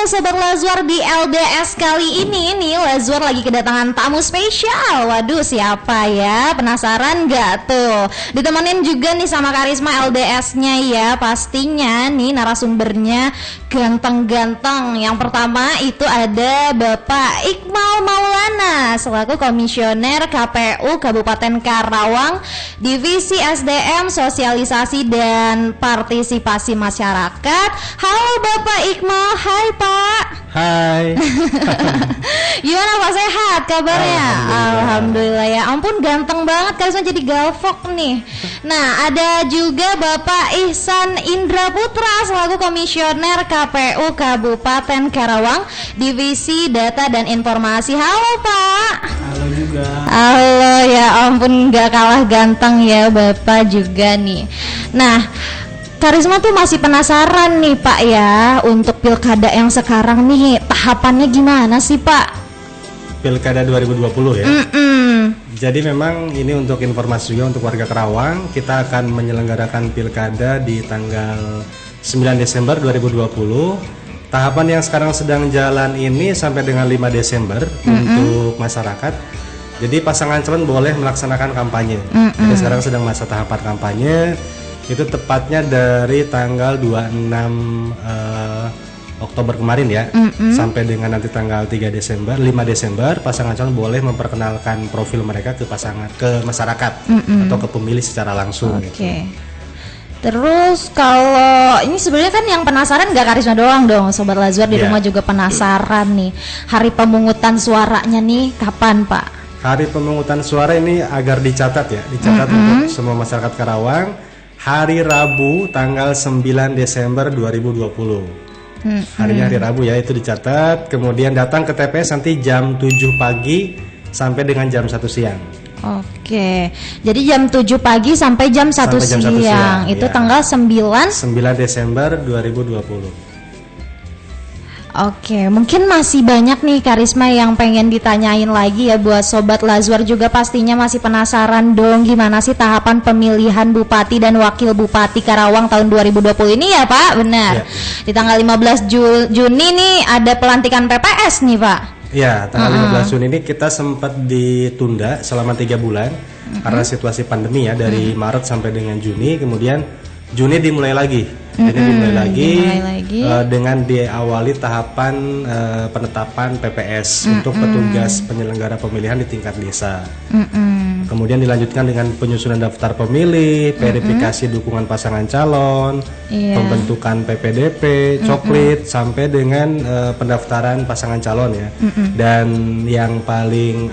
Sobat Lazwar, di LDS kali ini nih Lazwar lagi kedatangan tamu spesial. Waduh, siapa ya? Penasaran gak tuh? Ditemenin juga nih sama karisma LDS-nya ya. Pastinya nih narasumbernya ganteng-ganteng. Yang pertama itu ada Bapak Iqmal Maulana selaku Komisioner KPU Kabupaten Karawang, Divisi SDM Sosialisasi dan Partisipasi Masyarakat. Halo Bapak Iqmal. Hai Pak. Hai. Gimana Pak, sehat kabarnya? Alhamdulillah ya. Ampun, ganteng banget karisma jadi galvok nih. Nah, ada juga Bapak Ihsan Indra Putra selaku Komisioner KPU Kabupaten Karawang, Divisi Data dan Informasi. Halo Pak. Halo juga. Halo, ya ampun, gak kalah ganteng ya Bapak juga nih. Nah, Karisma tuh masih penasaran nih Pak ya, untuk pilkada yang sekarang nih tahapannya gimana sih Pak? Pilkada 2020 ya. Jadi memang ini untuk informasi juga untuk warga Karawang, kita akan menyelenggarakan pilkada di tanggal 9 Desember 2020. Tahapan yang sekarang sedang jalan ini sampai dengan 5 Desember untuk masyarakat. Jadi pasangan calon boleh melaksanakan kampanye. Jadi sekarang sedang masa tahapan kampanye. Itu tepatnya dari tanggal 26 Oktober kemarin ya, sampai dengan nanti tanggal 5 Desember pasangan calon boleh memperkenalkan profil mereka ke masyarakat atau ke pemilih secara langsung. Oke. Terus kalau ini sebenarnya kan yang penasaran gak Karisma doang dong, Sobat Lazwar di rumah juga penasaran nih. Hari pemungutan suaranya nih kapan Pak? Hari pemungutan suara ini agar dicatat ya, untuk semua masyarakat Karawang. Hari Rabu tanggal 9 Desember 2020. Harinya hari Rabu ya, itu dicatat. Kemudian datang ke TPS nanti jam 7 pagi sampai dengan jam 1 siang. Oke. Jadi jam 7 pagi sampai jam 1 siang. Itu ya. Tanggal 9 Desember 2020. Oke, mungkin masih banyak nih Karisma yang pengen ditanyain lagi ya buat Sobat Lazwar juga pastinya masih penasaran dong gimana sih tahapan pemilihan Bupati dan Wakil Bupati Karawang tahun 2020 ini ya Pak, benar? Ya. Di tanggal 15 Juni nih ada pelantikan PPS nih Pak. Ya, tanggal 15 Juni ini kita sempat ditunda selama 3 bulan karena situasi pandemi ya, dari Maret sampai dengan Juni, kemudian Juni dimulai lagi. Jadi dimulai lagi. Dengan diawali tahapan penetapan PPS untuk petugas penyelenggara pemilihan di tingkat desa. Kemudian dilanjutkan dengan penyusunan daftar pemilih, verifikasi dukungan pasangan calon, pembentukan PPDP, coklit, sampai dengan pendaftaran pasangan calon ya. Dan yang paling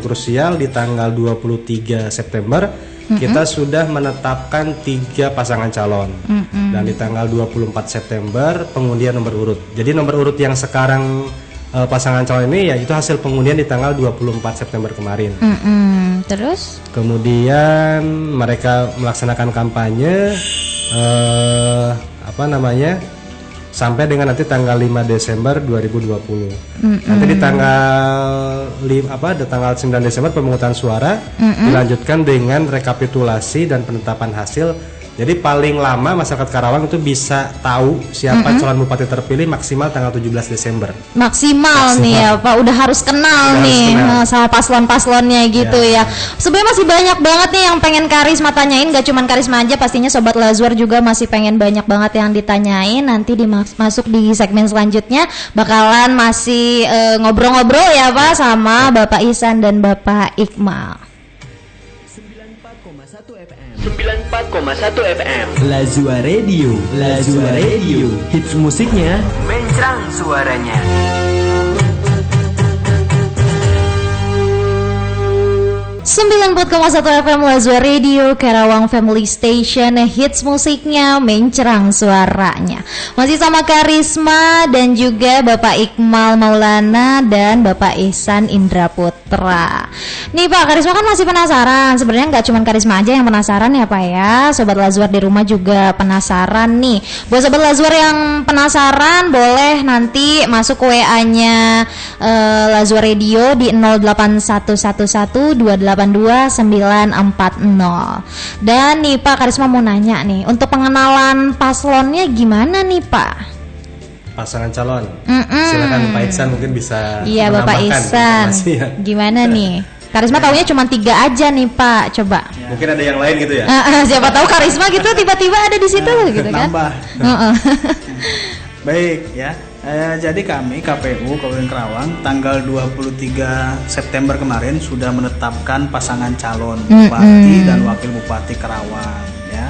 krusial di tanggal 23 September kita sudah menetapkan 3 pasangan calon. Dan di tanggal 24 September pengundian nomor urut. Jadi nomor urut yang sekarang pasangan calon ini ya itu hasil pengundian di tanggal 24 September kemarin. Terus? Kemudian mereka melaksanakan kampanye sampai dengan nanti tanggal 5 Desember 2020. Nanti di tanggal 9 Desember pemungutan suara dilanjutkan dengan rekapitulasi dan penetapan hasil. Jadi paling lama masyarakat Karawang itu bisa tahu siapa calon bupati terpilih maksimal tanggal 17 Desember. Maksimal nih ya Pak, udah harus kenal sama paslon-paslonnya gitu ya. Sebenarnya masih banyak banget nih yang pengen Karisma tanyain, gak cuman Karisma aja, pastinya Sobat Lazwar juga masih pengen banyak banget yang ditanyain. Nanti masuk di segmen selanjutnya bakalan masih ngobrol-ngobrol ya Pak sama Bapak Ihsan dan Bapak Iqmal. 94,1 FM Lazwar Radio, hits musiknya mencrang suaranya. 94,1 FM Lazwar Radio, Karawang Family Station, hits musiknya mencerang suaranya. Masih sama Karisma dan juga Bapak Iqmal Maulana dan Bapak Ihsan Indra Putra. Nih Pak, Karisma kan masih penasaran. Sebenarnya nggak cuma Karisma aja yang penasaran ya Pak ya. Sobat Lazwar di rumah juga penasaran nih. Buat Sobat Lazwar yang penasaran boleh nanti masuk ke WA-nya Lazwar Radio di 08111282940. Dan nih Pak, Karisma mau nanya nih, untuk pengenalan paslonnya gimana nih Pak? pasangan calon. Silakan Pak Iksan mungkin bisa Iya Bapak menambahkan Iksan, informasinya. gimana nih? Karisma taunya cuma 3 aja nih Pak, coba. Mungkin ada yang lain gitu ya. Siapa tahu Karisma gitu tiba-tiba ada di situ gitu kan? Nambah. Baik ya. Jadi kami KPU Kabupaten Karawang tanggal 23 September kemarin sudah menetapkan pasangan calon bupati dan wakil bupati Karawang ya.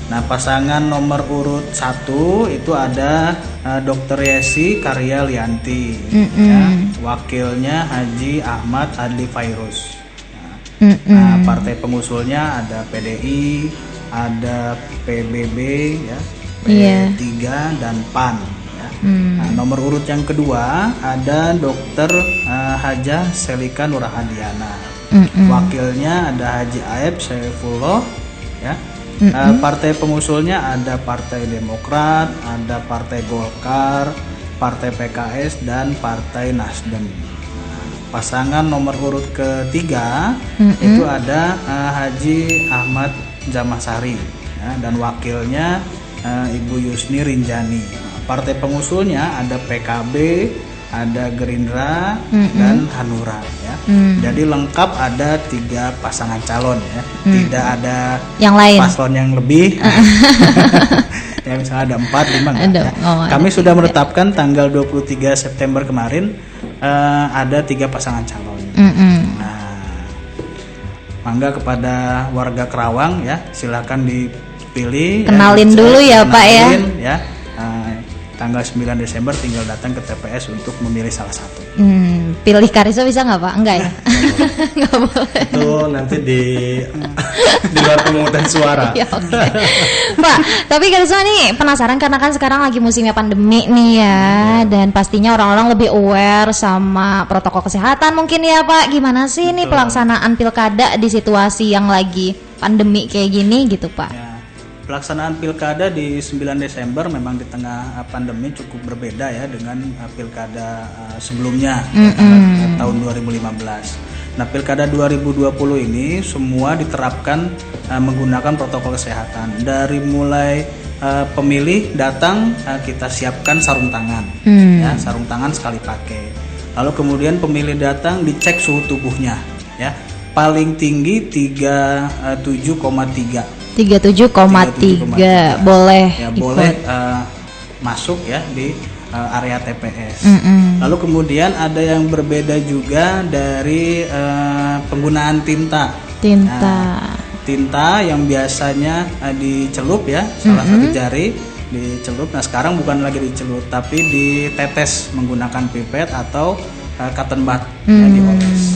Nah, pasangan nomor urut 1 itu ada Dr. Yesi Karya Lianti ya. Wakilnya Haji Ahmad Adli Fairuz. Nah, partai pengusulnya ada PDI, ada PBB ya, P3 dan PAN. Nah, nomor urut yang kedua ada Dr. Hajah Selika Nurahadiana. Wakilnya ada Haji Aeb Saifullah ya. Partai pengusulnya ada Partai Demokrat, ada Partai Golkar, Partai PKS dan Partai Nasdem. Nah, pasangan nomor urut ketiga itu ada Haji Ahmad Jamasari ya, dan wakilnya Ibu Yusni Rinjani. Partai pengusulnya ada PKB, ada Gerindra dan Hanura ya. Jadi lengkap ada 3 pasangan calon ya. Tidak ada yang lain. paslon yang lebih. Ya misalnya ada 4, 5 ya. Kami sudah menetapkan tanggal 23 September kemarin ada 3 pasangan calon. Nah, mangga kepada warga Karawang ya, silakan dipilih. Kenalin dulu ya Pak ya. Tanggal 9 Desember tinggal datang ke TPS untuk memilih salah satu. Pilih Karisma bisa nggak Pak? Enggak ya? Nggak boleh. Itu nanti di luar pemungutan suara. Ya, okay. Pak, tapi Karisma nih penasaran karena kan sekarang lagi musimnya pandemi nih ya, dan pastinya orang-orang lebih aware sama protokol kesehatan mungkin ya Pak. Gimana sih nih pelaksanaan pilkada di situasi yang lagi pandemi kayak gini gitu Pak? Ya. Pelaksanaan pilkada di 9 Desember memang di tengah pandemi cukup berbeda ya dengan pilkada sebelumnya tahun 2015. Nah, pilkada 2020 ini semua diterapkan menggunakan protokol kesehatan. Dari mulai pemilih datang kita siapkan sarung tangan, ya, sarung tangan sekali pakai. Lalu kemudian pemilih datang dicek suhu tubuhnya, ya, paling tinggi 37,3. 37,3 boleh ya, ikut. boleh masuk ya di area TPS. Lalu kemudian ada yang berbeda juga dari penggunaan tinta. Nah, tinta yang biasanya dicelup ya, salah satu jari dicelup. Nah, sekarang bukan lagi dicelup tapi ditetes menggunakan pipet atau cotton bud yang dioles.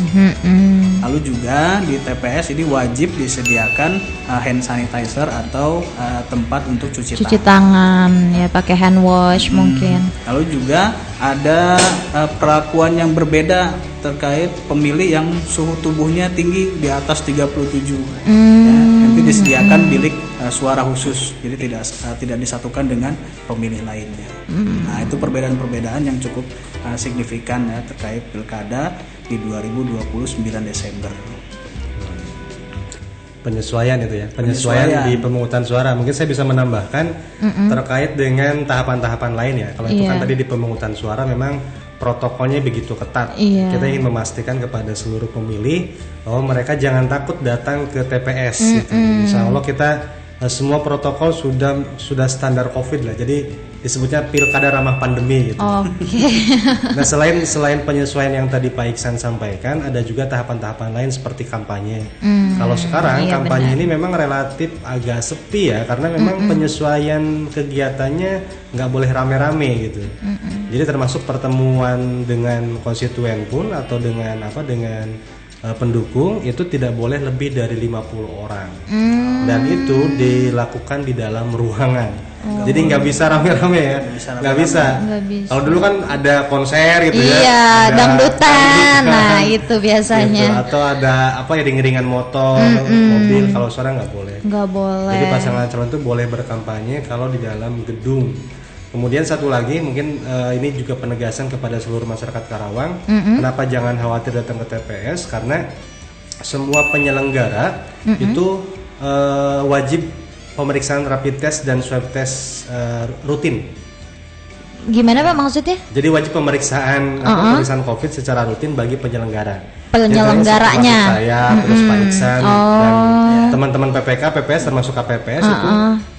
Lalu juga di TPS ini wajib disediakan hand sanitizer atau tempat untuk cuci tangan ya, pakai hand wash mungkin. Lalu juga ada perlakuan yang berbeda terkait pemilih yang suhu tubuhnya tinggi di atas 37. Ya, nanti disediakan bilik suara khusus, jadi tidak disatukan dengan pemilih lainnya. Nah, itu perbedaan-perbedaan yang cukup signifikan ya terkait pilkada di 2029 Desember. Penyesuaian itu ya, penyesuaian di pemungutan suara. Mungkin saya bisa menambahkan terkait dengan tahapan-tahapan lain ya. Kalau itu kan tadi di pemungutan suara memang protokolnya begitu ketat. Kita ingin memastikan kepada seluruh pemilih bahwa mereka jangan takut datang ke TPS. Gitu. Insya Allah kita semua protokol sudah standar COVID lah. Jadi disebutnya pilkada ramah pandemi gitu. Nah, selain penyesuaian yang tadi Pak Iksan sampaikan, ada juga tahapan-tahapan lain seperti kampanye. Kalau sekarang kampanye ini memang relatif agak sepi ya, karena memang penyesuaian kegiatannya nggak boleh rame-rame gitu. Jadi termasuk pertemuan dengan konstituen pun atau dengan pendukung itu tidak boleh lebih dari 50 orang. Dan itu dilakukan di dalam ruangan. Jadi nggak bisa rame-rame ya, nggak bisa. Kalau dulu kan ada konser gitu ya. Iya, dangdutan. Nah, itu biasanya. Gitu. Atau ada iring-iringan motor, mobil. Kalau sekarang nggak boleh. Nggak boleh. Jadi pasangan calon itu boleh berkampanye kalau di dalam gedung. Kemudian satu lagi mungkin ini juga penegasan kepada seluruh masyarakat Karawang. Kenapa jangan khawatir datang ke TPS? Karena semua penyelenggara itu wajib pemeriksaan rapid test dan swab test rutin. Gimana Pak maksudnya? Jadi wajib pemeriksaan pemeriksaan COVID secara rutin bagi penyelenggara. Penyelenggaranya. Jadi, saya terus Pak Iksan dan teman-teman PPK, PPS termasuk KPPS itu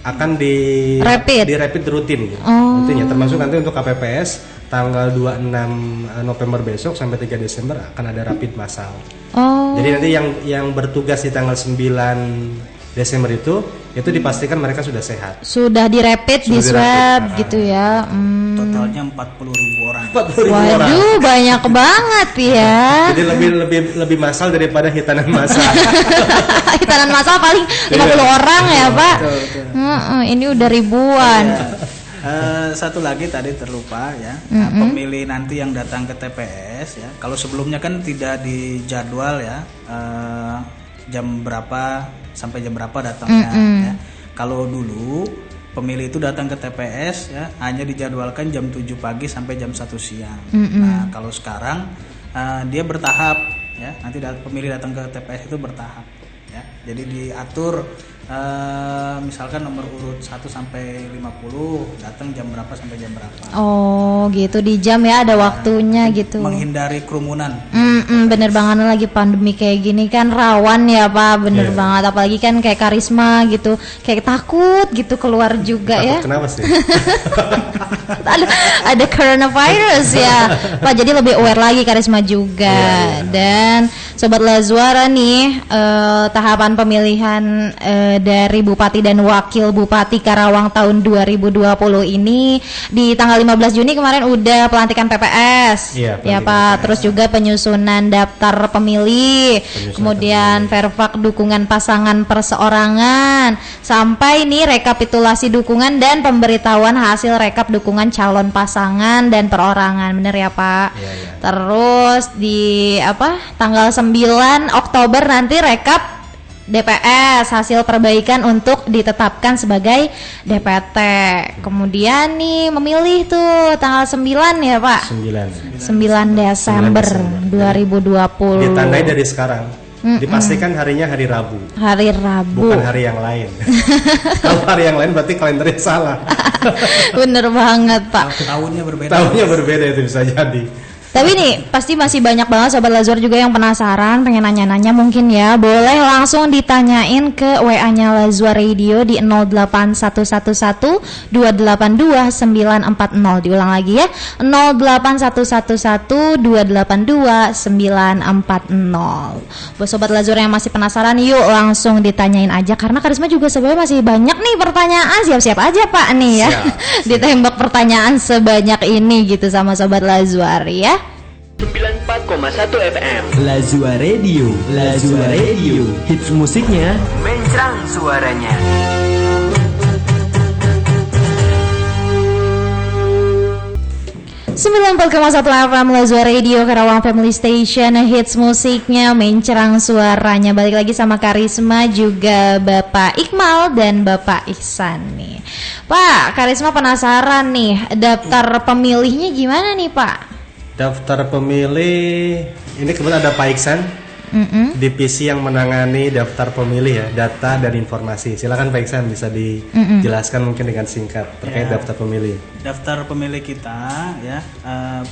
akan di rapid rutin gitu. Nantinya termasuk nanti untuk KPPS tanggal 26 November besok sampai 3 Desember akan ada rapid massal. Jadi nanti yang bertugas di tanggal 9 Desember itu dipastikan mereka sudah sehat. Sudah di rapid, di swab gitu ya. Totalnya 40.000 orang. 40.000 orang. Waduh, banyak banget ya. Jadi lebih massal daripada hitanan massal. Hitanan massal paling 50 orang ya, Pak. Betul. Ini udah ribuan. Satu lagi tadi terlupa ya. Pemilih nanti yang datang ke TPS ya. Kalau sebelumnya kan tidak dijadwal ya. Jam berapa sampai jam berapa datangnya ya. Kalau dulu pemilih itu datang ke TPS ya hanya dijadwalkan jam 7 pagi sampai jam 1 siang. Nah, kalau sekarang dia bertahap ya. Nanti pemilih datang ke TPS itu bertahap ya. Jadi diatur misalkan nomor urut 1 sampai 50 datang jam berapa sampai jam berapa. Oh, gitu di jam ya ada waktunya gitu. Menghindari kerumunan. Bener banget lagi pandemi kayak gini kan rawan ya Pak, bener banget apalagi kan kayak Karisma gitu, kayak takut gitu keluar juga takut ya. Kenapa sih? ada coronavirus ya Pak, jadi lebih aware lagi Karisma juga. Dan Sobat Lazuara nih tahapan pemilihan dari Bupati dan Wakil Bupati Karawang tahun 2020 ini di tanggal 15 Juni kemarin udah pelantikan PPS ya Pak, terus juga penyusunan daftar pemilih, kemudian verfak dukungan pasangan perseorangan, sampai nih rekapitulasi dukungan dan pemberitahuan hasil rekap dukungan calon pasangan dan perorangan, bener ya Pak? Terus di tanggal 9 Oktober nanti rekap DPS hasil perbaikan untuk ditetapkan sebagai DPT. Kemudian nih memilih tuh tanggal 9 ya Pak? 9 Desember 2020. Ditandai dari sekarang. Dipastikan harinya hari Rabu. Hari Rabu. Bukan hari yang lain. Kalau hari yang lain berarti kalendernya salah. Bener banget Pak. Tahunnya berbeda. Tahunnya berbeda itu bisa jadi. Tapi nih pasti masih banyak banget Sobat Lazuar juga yang penasaran, pengen nanya-nanya mungkin ya. Boleh langsung ditanyain ke WA-nya Lazuar Radio di 08111 282 940. Diulang lagi ya, 08111 282 940. Buat Sobat Lazuar yang masih penasaran, yuk langsung ditanyain aja, karena Karisma juga sebenarnya masih banyak nih pertanyaan. Siap-siap aja Pak nih ya. Ditembak pertanyaan sebanyak ini gitu sama Sobat Lazuar ya. 94,1 FM Lazuar Radio, Lazuar Radio, hits musiknya mencrang suaranya. Sembilan 94,1 FM Lazuar Radio Karawang Family Station, hits musiknya mencerang suaranya. Balik lagi sama Karisma juga Bapak Iqmal dan Bapak Ihsan nih. Pak, Karisma penasaran nih, daftar pemilihnya gimana nih Pak? Daftar pemilih ini kebetulan ada Pak Iksan, divisi yang menangani daftar pemilih ya, data dan informasi. Silakan Pak Iksan, bisa dijelaskan mungkin dengan singkat terkait daftar pemilih. Daftar pemilih kita ya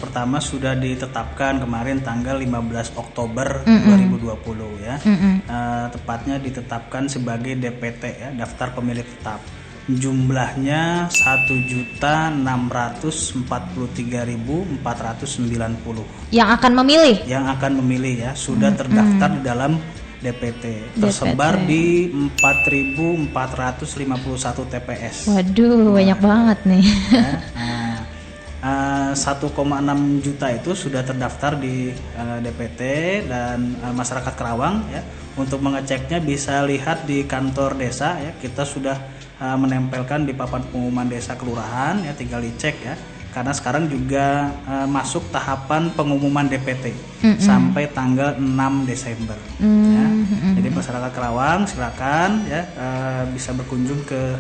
pertama sudah ditetapkan kemarin tanggal 15 Oktober 2020 ya. Tepatnya ditetapkan sebagai DPT ya, daftar pemilih tetap. Jumlahnya 1.643.490 yang akan memilih ya, sudah terdaftar di dalam DPT, tersebar di 4.451 TPS. Waduh, banyak banget nih. 1,6 juta itu sudah terdaftar di DPT dan masyarakat Karawang ya. Untuk mengeceknya bisa lihat di kantor desa ya, kita sudah menempelkan di papan pengumuman desa kelurahan ya, tinggal dicek ya, karena sekarang juga masuk tahapan pengumuman DPT sampai tanggal 6 Desember ya. Jadi masyarakat Karawang silakan ya bisa berkunjung ke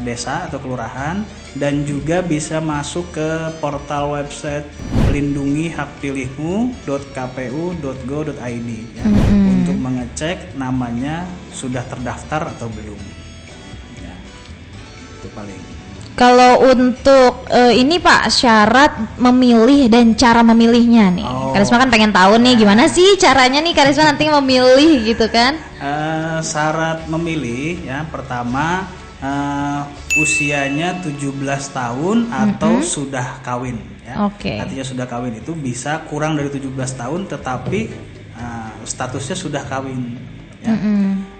desa atau kelurahan, dan juga bisa masuk ke portal website lindungihakpilihmu.kpu.go.id ya, untuk mengecek namanya sudah terdaftar atau belum. Itu paling. Kalau untuk ini Pak, syarat memilih dan cara memilihnya nih. Karisma kan pengen tahu nih gimana sih caranya nih Karisma nanti memilih gitu kan? Syarat memilih ya, pertama usianya 17 tahun atau sudah kawin ya. Artinya sudah kawin itu bisa kurang dari 17 tahun tetapi statusnya sudah kawin ya.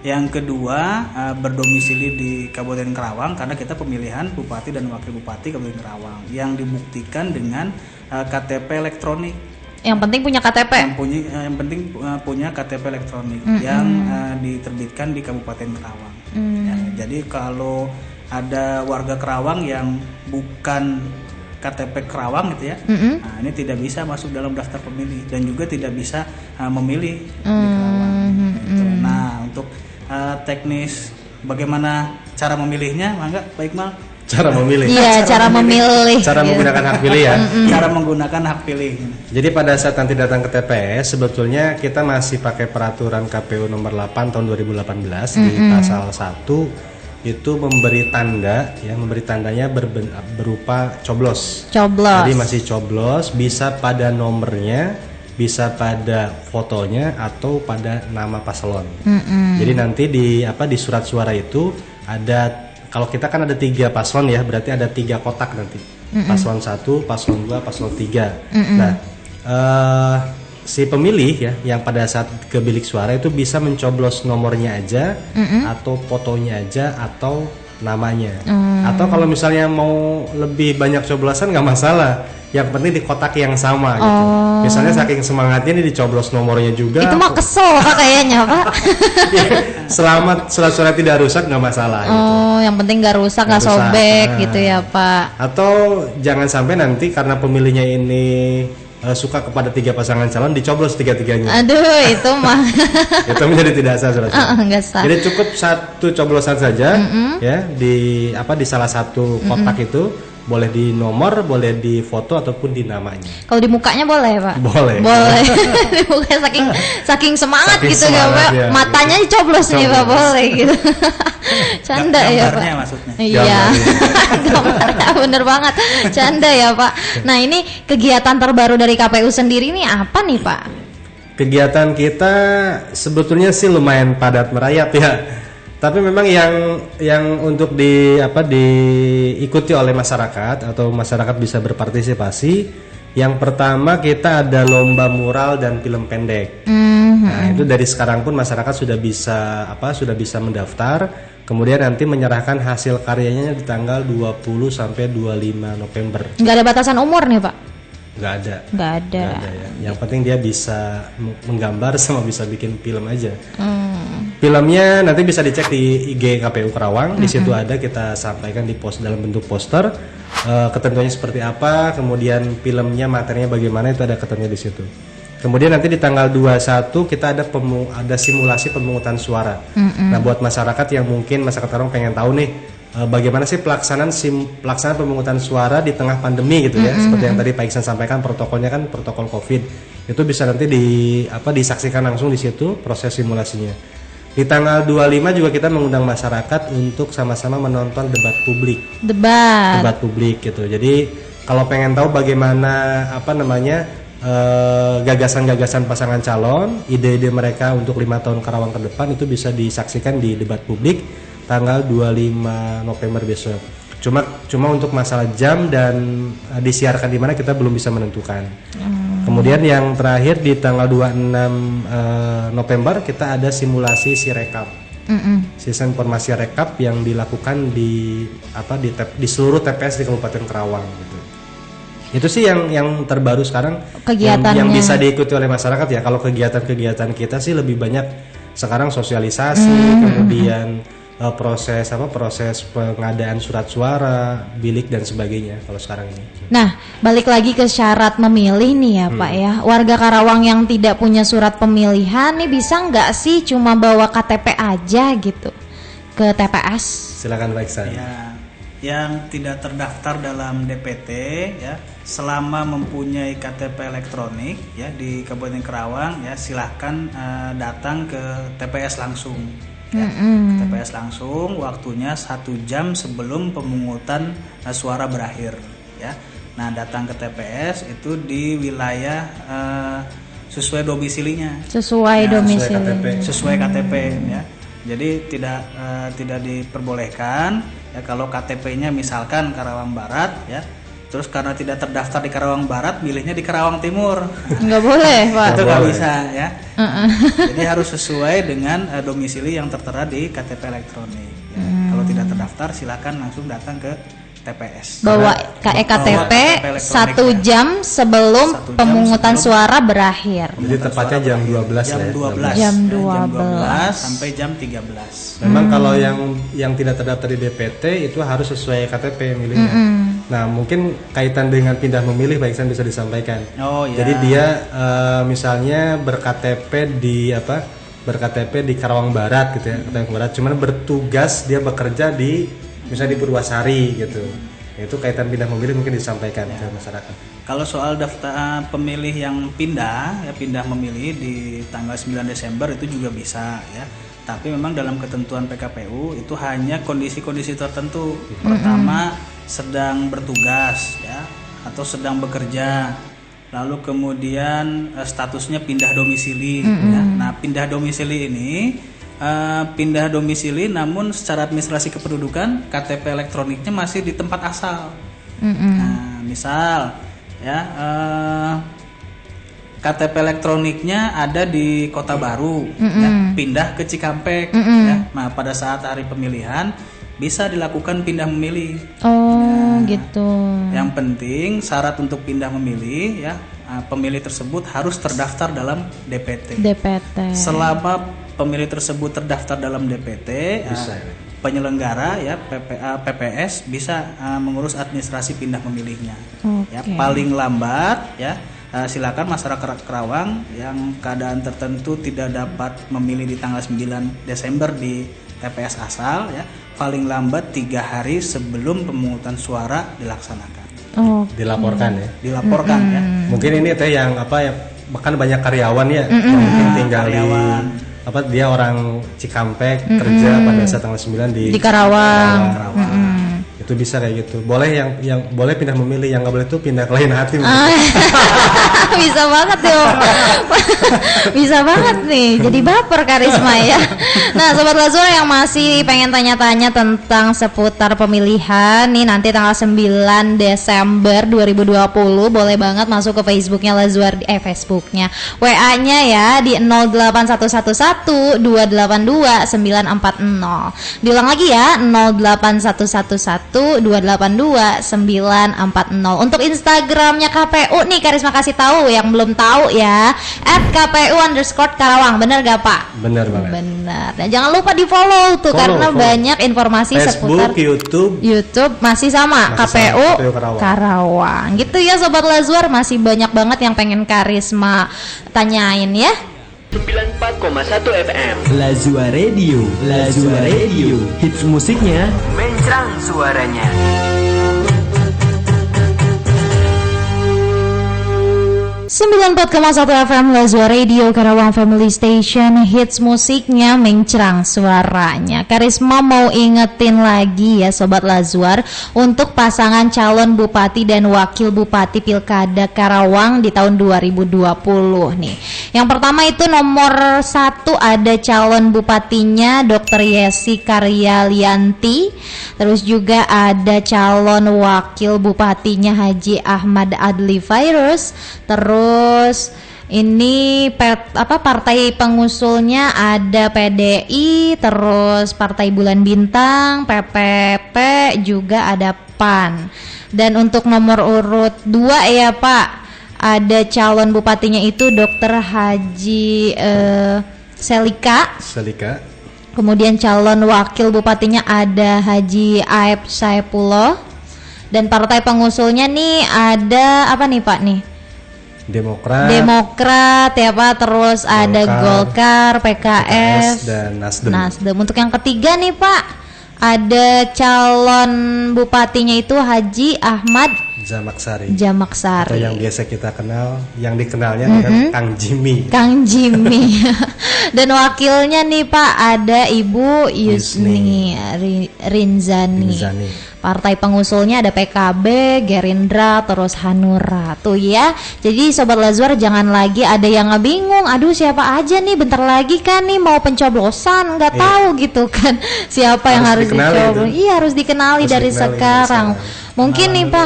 Yang kedua berdomisili di Kabupaten Karawang karena kita pemilihan bupati dan wakil bupati Kabupaten Karawang yang dibuktikan dengan KTP elektronik. Yang penting punya KTP. Yang penting punya KTP elektronik yang diterbitkan di Kabupaten Karawang. Ya, jadi kalau ada warga Karawang yang bukan KTP Karawang gitu ya, nah, ini tidak bisa masuk dalam daftar pemilih dan juga tidak bisa memilih di Karawang. Gitu. Nah, untuk teknis bagaimana cara memilihnya, mangga Pak Iqmal. Cara memilih. Iya, cara memilih. Cara menggunakan hak pilih ya. Cara menggunakan hak pilih. Jadi pada saat nanti datang ke TPS sebetulnya kita masih pakai peraturan KPU nomor 8 tahun 2018 di pasal 1 itu memberi tanda ya, memberi tandanya berupa coblos. Jadi masih coblos, bisa pada nomornya, bisa pada fotonya atau pada nama paslon. Jadi nanti di surat suara itu ada, kalau kita kan ada 3 paslon ya, berarti ada 3 kotak nanti. Paslon 1, paslon 2, paslon 3. Nah, si pemilih ya yang pada saat ke bilik suara itu bisa mencoblos nomornya aja atau fotonya aja atau namanya. Atau kalau misalnya mau lebih banyak coblosan nggak masalah. Yang penting di kotak yang sama gitu. Misalnya saking semangatnya ini dicoblos nomornya juga. Itu mah kesel Pak kayaknya Pak. Ya, selama surat-surat tidak rusak nggak masalah gitu. Yang penting nggak rusak, nggak sobek gitu ya Pak. Atau jangan sampai nanti karena pemilihnya ini suka kepada 3 pasangan calon dicoblos 3-3-nya. Aduh, itu mah. Itu menjadi tidak sah surat-surat. Nggak sah. Jadi cukup 1 coblosan saja ya di salah satu kotak itu. Boleh di nomor, boleh di foto ataupun di namanya. Kalau di mukanya boleh Pak? Boleh. Di mukanya saking semangat saking gitu semangat, Pak. ya, matanya dicoblos nih Pak, boleh gitu. Canda ya Pak. Gambarnya maksudnya. Iya. Gambarnya bener banget. Canda ya Pak. Nah, ini kegiatan terbaru dari KPU sendiri nih apa nih Pak? Kegiatan kita sebetulnya sih lumayan padat merayap ya. Tapi memang yang untuk diikuti oleh masyarakat atau masyarakat bisa berpartisipasi, yang pertama kita ada lomba mural dan film pendek. Nah, itu dari sekarang pun masyarakat sudah bisa mendaftar, kemudian nanti menyerahkan hasil karyanya di tanggal 20 sampai 25 November. Nggak ada batasan umur nih Pak? Nggak ada ya. Yang penting dia bisa menggambar sama bisa bikin film aja. Filmnya nanti bisa dicek di IG KPU Karawang. Di situ ada, kita sampaikan di dalam bentuk poster. Ketentuannya seperti apa, kemudian filmnya materinya bagaimana, itu ada ketentuannya di situ. Kemudian nanti di tanggal 21 kita ada simulasi pemungutan suara. Nah, buat masyarakat yang mungkin masyarakat Karawang pengen tahu nih bagaimana sih pelaksanaan pemungutan suara di tengah pandemi gitu ya. Seperti yang tadi Pak Iksan sampaikan, protokolnya kan protokol Covid. Itu bisa nanti disaksikan langsung di situ proses simulasinya. Di tanggal 25 juga kita mengundang masyarakat untuk sama-sama menonton debat publik. Debat publik gitu. Jadi kalau pengen tahu bagaimana gagasan-gagasan pasangan calon, ide-ide mereka untuk 5 tahun Karawang ke depan, itu bisa disaksikan di debat publik tanggal 25 November besok. Cuma untuk masalah jam dan disiarkan di mana kita belum bisa menentukan. Kemudian yang terakhir di tanggal 26 November kita ada simulasi Sirekap. Sistem informasi rekap yang dilakukan di seluruh TPS di Kabupaten Karawang gitu. Itu sih yang terbaru sekarang yang bisa diikuti oleh masyarakat ya. Kalau kegiatan kita sih lebih banyak sekarang sosialisasi, kemudian proses pengadaan surat suara, bilik dan sebagainya kalau sekarang ini. Nah, balik lagi ke syarat memilih nih ya Pak ya. Warga Karawang yang tidak punya surat pemilihan nih bisa nggak sih cuma bawa KTP aja gitu ke TPS? Silakan Pak Iksan. Ya, yang tidak terdaftar dalam DPT ya, selama mempunyai KTP elektronik ya di Kabupaten Karawang ya, silahkan datang ke TPS langsung. ya. Ke TPS langsung, waktunya 1 jam sebelum pemungutan suara berakhir ya. Nah, datang ke TPS itu di wilayah sesuai domisilinya. Sesuai domisili. Sesuai KTP ya. Jadi tidak diperbolehkan ya kalau KTP-nya misalkan Karawang Barat ya. Terus karena tidak terdaftar di Karawang Barat, milihnya di Karawang Timur. Nggak boleh, Pak. Itu nggak bisa ya. Jadi harus sesuai dengan domisili yang tertera di KTP elektronik. Ya. Kalau tidak terdaftar, silakan langsung datang ke TPS. Bawa KTP 1 jam sebelum pemungutan suara berakhir. Jadi tepatnya jam 12 jam ya. 12. Jam 12 sampai jam 13. Memang kalau yang tidak terdaftar di DPT itu harus sesuai KTP milihnya. Nah, mungkin kaitan dengan pindah memilih Pak Iksan bisa disampaikan. Oh iya. Jadi dia misalnya berKTP di Karawang Barat gitu ya, Karawang Barat, cuman bertugas dia bekerja di misalnya di Purwasari gitu. Itu kaitan pindah memilih mungkin disampaikan ke masyarakat. Kalau soal daftar pemilih yang pindah memilih di tanggal 9 Desember itu juga bisa ya. Tapi memang dalam ketentuan PKPU itu hanya kondisi-kondisi tertentu. Pertama, sedang bertugas ya atau sedang bekerja. Lalu kemudian statusnya pindah domisili ya. Nah, pindah domisili ini pindah domisili namun secara administrasi kependudukan KTP elektroniknya masih di tempat asal. Nah, misal ya KTP elektroniknya ada di Kota Baru, ya, pindah ke Cikampek. Ya. Nah, pada saat hari pemilihan bisa dilakukan pindah memilih. Oh, gitu. Yang penting syarat untuk pindah memilih ya pemilih tersebut harus terdaftar dalam DPT. Selama pemilih tersebut terdaftar dalam DPT, penyelenggara ya PPS bisa mengurus administrasi pindah memilihnya. Ya, paling lambat ya silakan masyarakat Karawang yang keadaan tertentu tidak dapat memilih di tanggal 9 Desember di TPS asal ya, paling lambat 3 hari sebelum pemungutan suara dilaksanakan. Dilaporkan ya. Dilaporkan ya. Mungkin ini teh yang bahkan banyak karyawan ya yang mungkin tinggal di dia orang Cikampek kerja pada saat tanggal 9 di Karawang. Itu bisa kayak gitu. Boleh yang boleh pindah memilih, yang nggak boleh tuh pindah ke lain hati. Bisa banget tuh. Bisa banget nih. Jadi baper Karisma ya. Nah, Sobat Lazur yang masih pengen tanya-tanya tentang seputar pemilihan nih nanti tanggal 9 Desember 2020 boleh banget masuk ke Facebooknya Lazur Facebooknya. WA-nya ya di 08111 282 940. Diulang lagi ya 08111 282 940. Untuk Instagramnya KPU nih Karisma kasih tahu yang belum tahu ya @kpu_Karawang. Bener gak Pak? Bener banget. Bener. Dan jangan lupa di follow tuh karena banyak informasi Facebook, seputar YouTube masih sama KPU Karawang. Gitu ya Sobat Lazur, masih banyak banget yang pengen Karisma tanyain ya. 94,1 FM Lazua Radio, hits musiknya mencrang suaranya. 94,1 FM Lazua Radio Karawang Family Station, hits musiknya mencrang suaranya. Karisma mau ingetin lagi ya Sobat Lazuar untuk pasangan calon bupati dan wakil bupati Pilkada Karawang di tahun 2020 nih. Yang pertama itu nomor 1 ada calon bupatinya Dr. Yesi Karyalianti. Terus juga ada calon wakil bupatinya Haji Ahmad Adli Virus. Terus ini partai pengusulnya ada PDI, terus Partai Bulan Bintang, PPP, juga ada PAN. Dan untuk nomor urut 2 ya Pak, ada calon bupatinya itu Dr. Haji Selika. Kemudian calon wakil bupatinya ada Haji Aib Saipullah. Dan partai pengusulnya nih ada apa nih Pak nih? Demokrat ya Pak, terus ada Golkar, PKS dan Nasdem. Untuk yang ketiga nih Pak, ada calon bupatinya itu Haji Ahmad Jamak Sari. Jamak Atau Sari. yang biasa kita kenal, yang dikenalnya dengan Kang Jimmy. Kang Jimmy. Dan wakilnya nih Pak ada Ibu Yusni Rinzani. Partai pengusulnya ada PKB, Gerindra, terus Hanura tuh ya. Jadi Sobat Lazwar jangan lagi ada yang bingung. Aduh siapa aja nih bentar lagi kan nih mau pencoblosan nggak tahu gitu kan siapa yang harus dicoblos. Iya harus dikenali dari sekarang. Mungkin nih Pak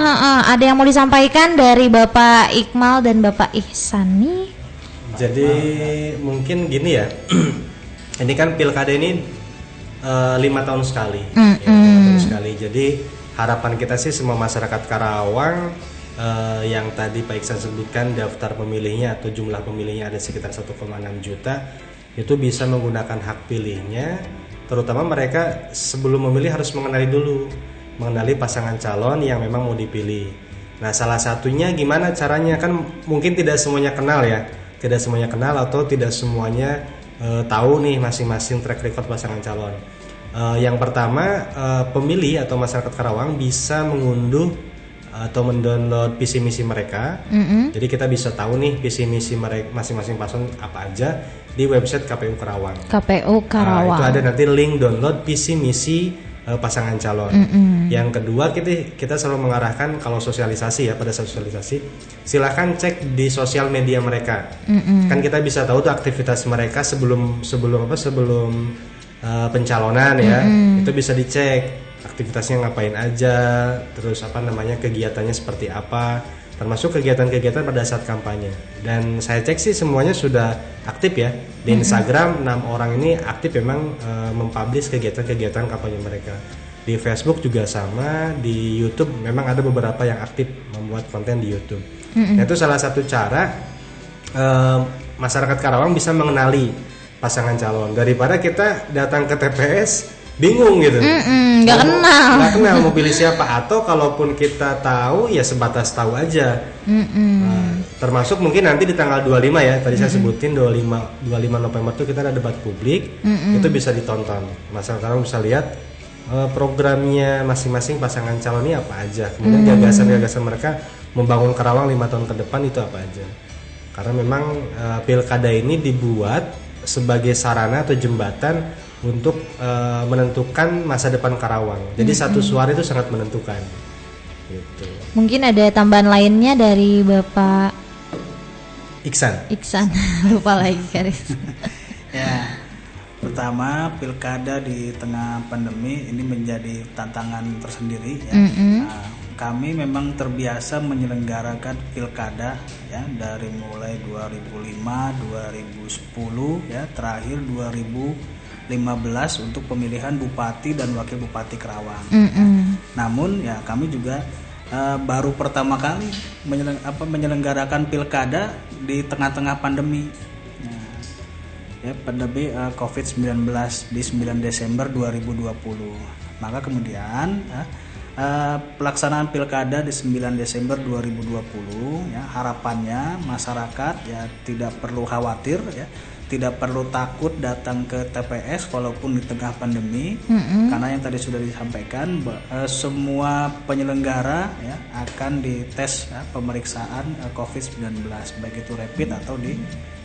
ada yang mau disampaikan dari Bapak Iqmal dan Bapak Ihsan nih. Jadi mungkin gini ya. Ini kan pilkada ini 5 tahun sekali. 5 tahun sekali. Jadi harapan kita sih semua masyarakat Karawang yang tadi Pak Iksan sebutkan daftar pemilihnya atau jumlah pemilihnya ada sekitar 1,6 juta itu bisa menggunakan hak pilihnya. Terutama mereka sebelum memilih harus mengenali pasangan calon yang memang mau dipilih. Nah salah satunya gimana caranya, kan mungkin tidak semuanya kenal ya, tidak semuanya kenal atau tidak semuanya tahu nih masing-masing track record pasangan calon. Yang pertama pemilih atau masyarakat Karawang bisa mengunduh atau mendownload visi misi mereka. Jadi kita bisa tahu nih visi misi mereka masing-masing paslon apa aja di website KPU Karawang. KPU Karawang. Itu ada nanti link download visi misi pasangan calon. Yang kedua kita selalu mengarahkan kalau sosialisasi ya, pada sosialisasi silahkan cek di sosial media mereka. Kan kita bisa tahu tuh aktivitas mereka sebelum pencalonan ya. Itu bisa dicek aktivitasnya ngapain aja, terus kegiatannya seperti apa, termasuk kegiatan-kegiatan pada saat kampanye. Dan saya cek sih semuanya sudah aktif ya di Instagram. 6 orang ini aktif memang mempublish kegiatan-kegiatan kampanye mereka. Di Facebook juga sama, di YouTube memang ada beberapa yang aktif membuat konten di YouTube. Nah, itu salah satu cara masyarakat Karawang bisa mengenali pasangan calon daripada kita datang ke TPS bingung gitu. Nggak kenal mau pilih siapa, atau kalaupun kita tahu ya sebatas tahu aja. Termasuk mungkin nanti di tanggal 25 ya, tadi saya sebutin 25 November itu kita ada debat publik. Itu bisa ditonton, masyarakat Karawang bisa lihat programnya masing-masing pasangan calon ini apa aja, kemudian gagasan-gagasan mereka membangun Karawang 5 tahun ke depan itu apa aja. Karena memang pilkada ini dibuat sebagai sarana atau jembatan untuk menentukan masa depan Karawang. Jadi satu suara itu sangat menentukan. Gitu. Mungkin ada tambahan lainnya dari Bapak Iksan. Lupa lagi Karis. Ya, pertama pilkada di tengah pandemi ini menjadi tantangan tersendiri ya. Kami memang terbiasa menyelenggarakan pilkada ya dari mulai 2005, 2010 ya, terakhir 2015 untuk pemilihan bupati dan wakil bupati Karawang. Namun ya kami juga baru pertama kali menyelenggarakan pilkada di tengah-tengah pandemi. Ya, pandemi COVID-19 di 9 Desember 2020. Maka kemudian pelaksanaan pilkada di 9 Desember 2020 ya, harapannya masyarakat ya tidak perlu khawatir ya, tidak perlu takut datang ke TPS walaupun di tengah pandemi, karena yang tadi sudah disampaikan semua penyelenggara ya akan dites ya, pemeriksaan COVID-19 baik itu rapid atau di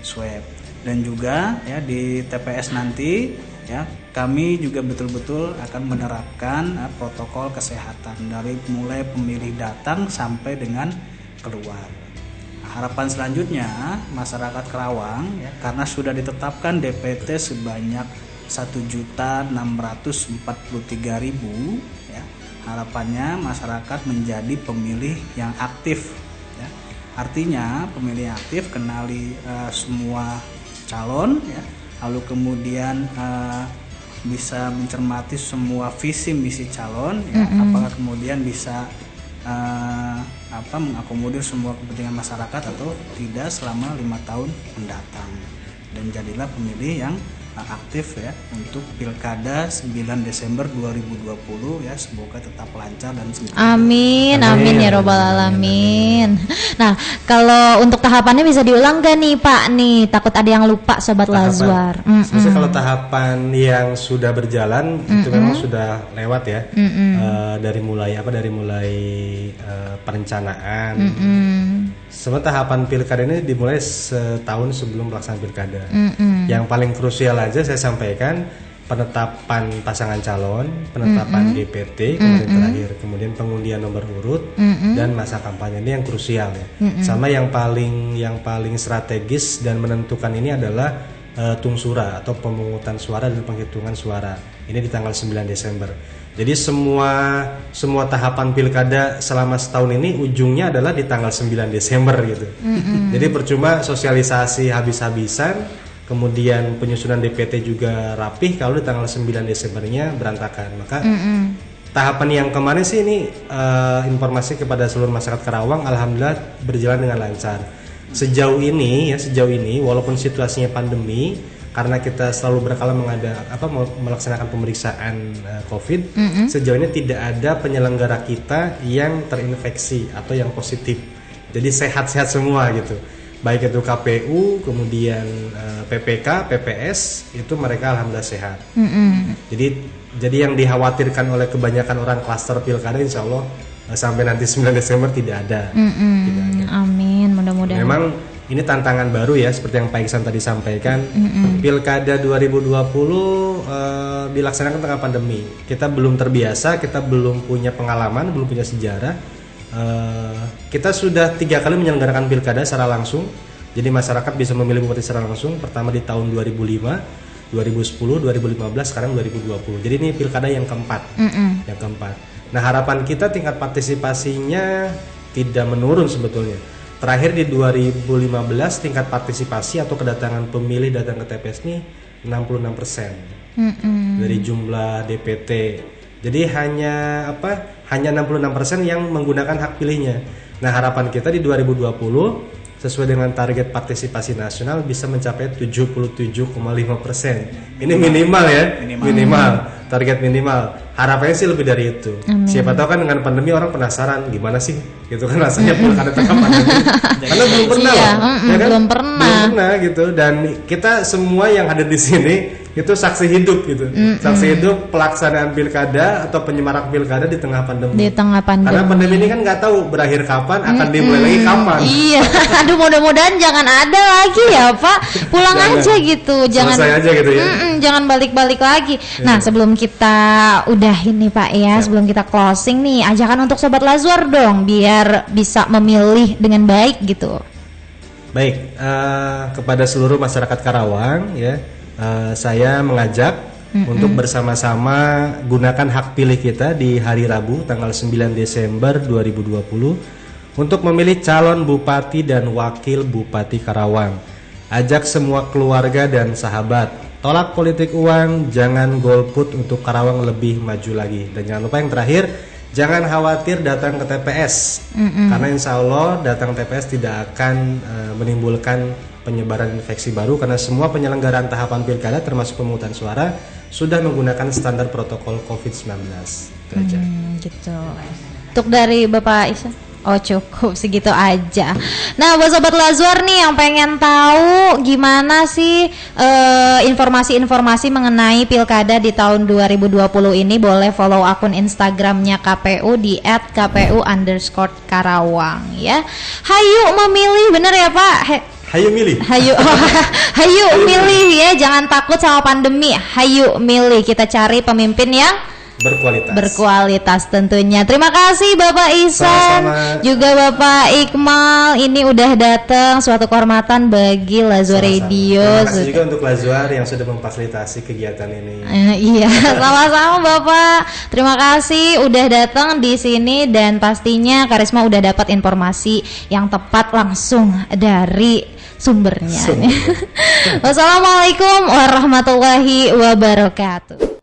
swab. Dan juga ya di TPS nanti ya kami juga betul-betul akan menerapkan protokol kesehatan dari mulai pemilih datang sampai dengan keluar. Harapan selanjutnya masyarakat Karawang ya, karena sudah ditetapkan DPT sebanyak 1.643.000 ya, harapannya masyarakat menjadi pemilih yang aktif ya. Artinya pemilih aktif kenali semua calon ya, lalu kemudian bisa mencermati semua visi misi calon ya, apakah kemudian bisa mengakomodir semua kepentingan masyarakat atau tidak selama 5 tahun mendatang, dan jadilah pemilih yang aktif ya untuk Pilkada 9 Desember 2020 ya, semoga tetap lancar dan sukses. Amin, amin ya robbal alamin. Nah, kalau untuk tahapannya bisa diulang gak nih Pak nih? Takut ada yang lupa Sobat Lazwar. Sebenarnya kalau tahapan yang sudah berjalan itu memang sudah lewat ya. Dari mulai perencanaan. Sebenarnya tahapan pilkada ini dimulai setahun sebelum pelaksanaan pilkada. Yang paling krusial aja saya sampaikan penetapan pasangan calon, penetapan DPT kemudian terakhir, kemudian pengundian nomor urut dan masa kampanye, ini yang krusial ya. Sama yang paling strategis dan menentukan ini adalah tungsura atau pemungutan suara dan penghitungan suara. Ini di tanggal 9 Desember. Jadi semua tahapan pilkada selama setahun ini ujungnya adalah di tanggal 9 Desember gitu. Jadi percuma sosialisasi habis-habisan, kemudian penyusunan DPT juga rapih kalau di tanggal 9 Desembernya berantakan. Maka tahapan yang kemarin sih ini informasi kepada seluruh masyarakat Karawang alhamdulillah berjalan dengan lancar. Sejauh ini walaupun situasinya pandemi, karena kita selalu berkala melaksanakan pemeriksaan COVID, sejauh ini tidak ada penyelenggara kita yang terinfeksi atau yang positif. Jadi sehat-sehat semua gitu. Baik itu KPU, kemudian PPK, PPS, itu mereka alhamdulillah sehat. Jadi yang dikhawatirkan oleh kebanyakan orang klaster pilkada, insya Allah sampai nanti 9 Desember tidak ada. Amin, mudah-mudahan. Memang ini tantangan baru ya, seperti yang Pak Iksan tadi sampaikan. Pilkada 2020 dilaksanakan tengah pandemi. Kita belum terbiasa, kita belum punya pengalaman, belum punya sejarah. Kita sudah 3 kali menyelenggarakan pilkada secara langsung. Jadi masyarakat bisa memilih bupati secara langsung. Pertama di tahun 2005, 2010, 2015, sekarang 2020. Jadi ini pilkada yang keempat. Yang keempat. Nah, harapan kita tingkat partisipasinya tidak menurun sebetulnya. Terakhir di 2015 tingkat partisipasi atau kedatangan pemilih datang ke TPS ini 66% dari jumlah DPT. Jadi hanya 66% yang menggunakan hak pilihnya. Nah, harapan kita di 2020 sesuai dengan target partisipasi nasional bisa mencapai 77,5%. Ini minimal ya, minimal. Target minimal. Harapannya sih lebih dari itu. Siapa tahu kan dengan pandemi orang penasaran gimana sih, gitu kan rasanya pilkada tengah pandemi. Karena belum pernah, ya kan? Belum pernah gitu. Dan kita semua yang ada di sini itu saksi hidup gitu, saksi hidup pelaksanaan pilkada atau penyemarak pilkada di tengah pandemi. Karena pandemi ini kan nggak tahu berakhir kapan, akan dimulai lagi kapan. Iya, aduh mudah-mudahan jangan ada lagi ya Pak, pulang aja gitu, jangan selesai aja gitu ya. Jangan balik-balik lagi. Nah, sebelum kita udahin nih Pak ya, sebelum kita closing nih, ajakan untuk Sobat Lazwar dong, biar bisa memilih dengan baik gitu. Baik, kepada seluruh masyarakat Karawang ya. Saya mengajak untuk bersama-sama gunakan hak pilih kita di hari Rabu tanggal 9 Desember 2020 untuk memilih calon bupati dan wakil bupati Karawang. Ajak semua keluarga dan sahabat. Tolak politik uang, jangan golput untuk Karawang lebih maju lagi. Dan jangan lupa yang terakhir, jangan khawatir datang ke TPS. Karena insya Allah datang TPS tidak akan menimbulkan penyebaran infeksi baru, karena semua penyelenggaraan tahapan pilkada termasuk pemungutan suara sudah menggunakan standar protokol COVID-19. Itu aja. Gitu. Untuk dari Bapak Isa? Oh cukup segitu aja. Nah buat Sobat Lazwar nih yang pengen tahu gimana sih informasi-informasi mengenai pilkada di tahun 2020 ini, boleh follow akun Instagramnya KPU di @kpu_Karawang ya. Hayu memilih, bener ya Pak? Hayu milih. Hayu milih ya, jangan takut sama pandemi. Hayu milih, kita cari pemimpin yang berkualitas tentunya. Terima kasih Bapak Ihsan, juga Bapak Iqmal, ini udah datang, suatu kehormatan bagi Lazwar Radio. Terima kasih juga untuk Lazwar yang sudah memfasilitasi kegiatan ini. Iya, sama-sama Bapak. Terima kasih udah datang di sini, dan pastinya Karisma udah dapat informasi yang tepat langsung dari sumbernya. Wassalamualaikum warahmatullahi wabarakatuh.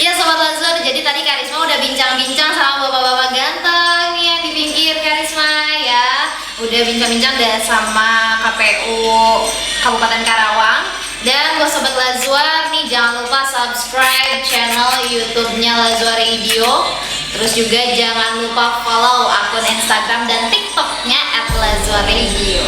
Ya Sobat Lazwar, jadi tadi Karisma udah bincang-bincang sama bapak-bapak ganteng yang di pinggir Karisma ya. Udah bincang-bincang sama KPU Kabupaten Karawang. Dan buat Sobat Lazwar, jangan lupa subscribe channel YouTube-nya Lazua Radio. Terus juga jangan lupa follow akun Instagram dan TikTok-nya @lazua radio.